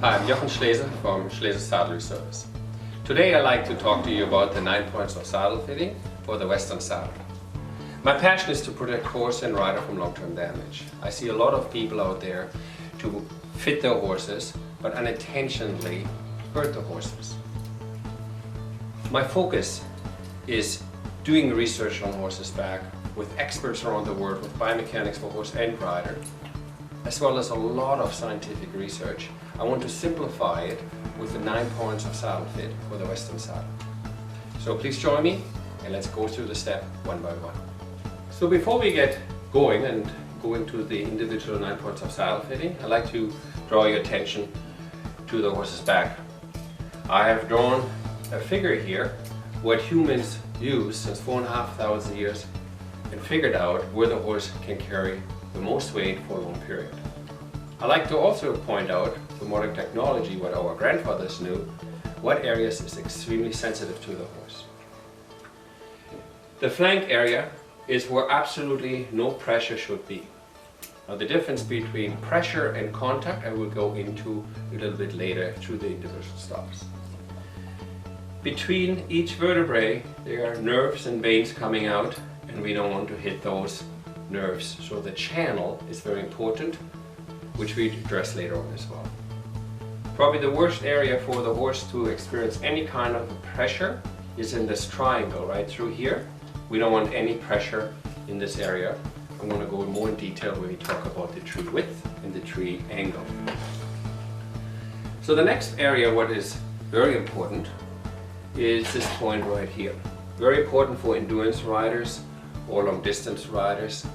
Hi, I'm Schleese from Schleese Saddlery Service. Today I'd like to talk to you about the 9 points of saddle fitting for the Western saddle. My passion is to protect horse and rider from long-term damage. I see a lot of people out there to fit their horses but unintentionally hurt the horses. My focus is doing research on horses' back with experts around the world, with biomechanics for horse and rider, as well as a lot of scientific research. I want to simplify it with the 9 points of saddle fit for the Western saddle. So please join me and let's go through the step one by one. So before we get going and go into the individual 9 points of saddle fitting, I'd like to draw your attention to the horse's back. I have drawn a figure here what humans use since 4,500 years and figured out where the horse can carry the most weight for a long period. I like to also point out the modern technology, what our grandfathers knew, what areas is extremely sensitive to the horse. The flank area is where absolutely no pressure should be. Now the difference between pressure and contact I will go into a little bit later through the individual stops. Between each vertebrae there are nerves and veins coming out, and we don't want to hit those nerves. So the channel is very important, which we address later on as well. Probably the worst area for the horse to experience any kind of pressure is in this triangle right through here. We don't want any pressure in this area. I'm going to go more in detail when we talk about the tree width and the tree angle. So the next area, what is very important, is this point right here. Very important for endurance riders or long distance riders.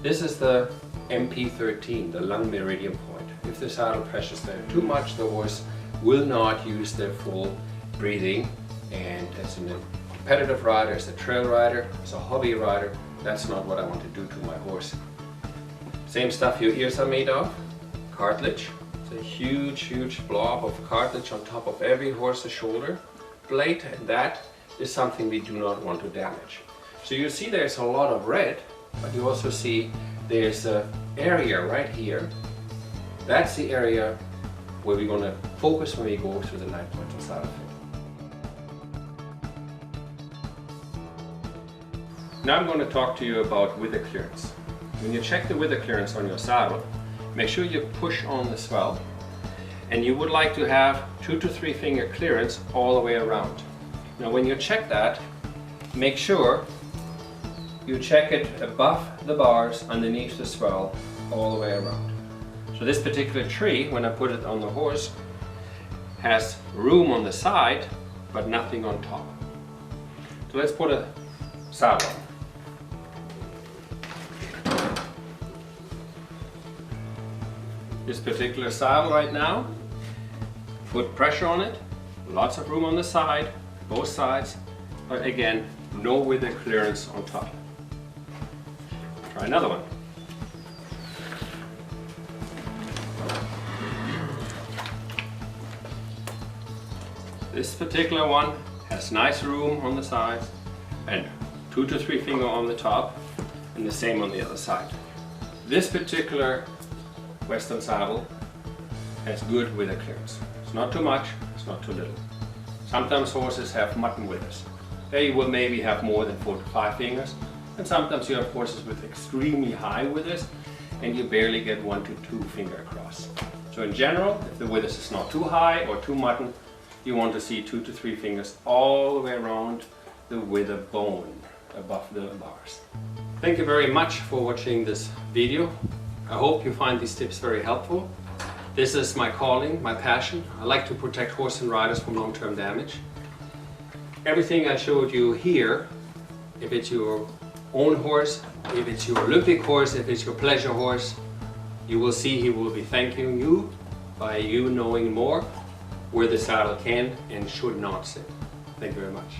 This is the MP13, the lung meridian point. If the saddle pressures there too much, the horse will not use their full breathing, and as a competitive rider, as a trail rider, as a hobby rider, that's not what I want to do to my horse. Same stuff your ears are made of, cartilage. It's a huge blob of cartilage on top of every horse's shoulder blade, and that is something we do not want to damage. So you see there's a lot of red, but you also see there's an area right here. That's the area where we're going to focus when we go through the 9 points of saddle fit. Now I'm going to talk to you about wither clearance. When you check the wither clearance on your saddle, make sure you push on the swell, and you would like to have 2 to 3 finger clearance all the way around. Now when you check that, make sure you check it above the bars, underneath the swell, all the way around. So this particular tree, when I put it on the horse, has room on the side but nothing on top. So let's put a saddle on. This particular saddle right now, put pressure on it, lots of room on the side, both sides, but again, no wither clearance on top. Try another one. This particular one has nice room on the sides and 2 to 3 finger on the top, and the same on the other side. This particular Western saddle has good wither clearance. It's not too much, it's not too little. Sometimes horses have mutton withers. They will maybe have more than 4 to 5 fingers, and sometimes you have horses with extremely high withers and you barely get 1 to 2 finger across. So in general, if the withers is not too high or too mutton, you want to see 2 to 3 fingers all the way around the wither bone above the bars. Thank you very much for watching this video. I hope you find these tips very helpful. This is my calling, my passion. I like to protect horse and riders from long-term damage. Everything I showed you here, if it's your own horse, if it's your Olympic horse, if it's your pleasure horse, you will see he will be thanking you by you knowing more where the saddle can and should not sit. Thank you very much.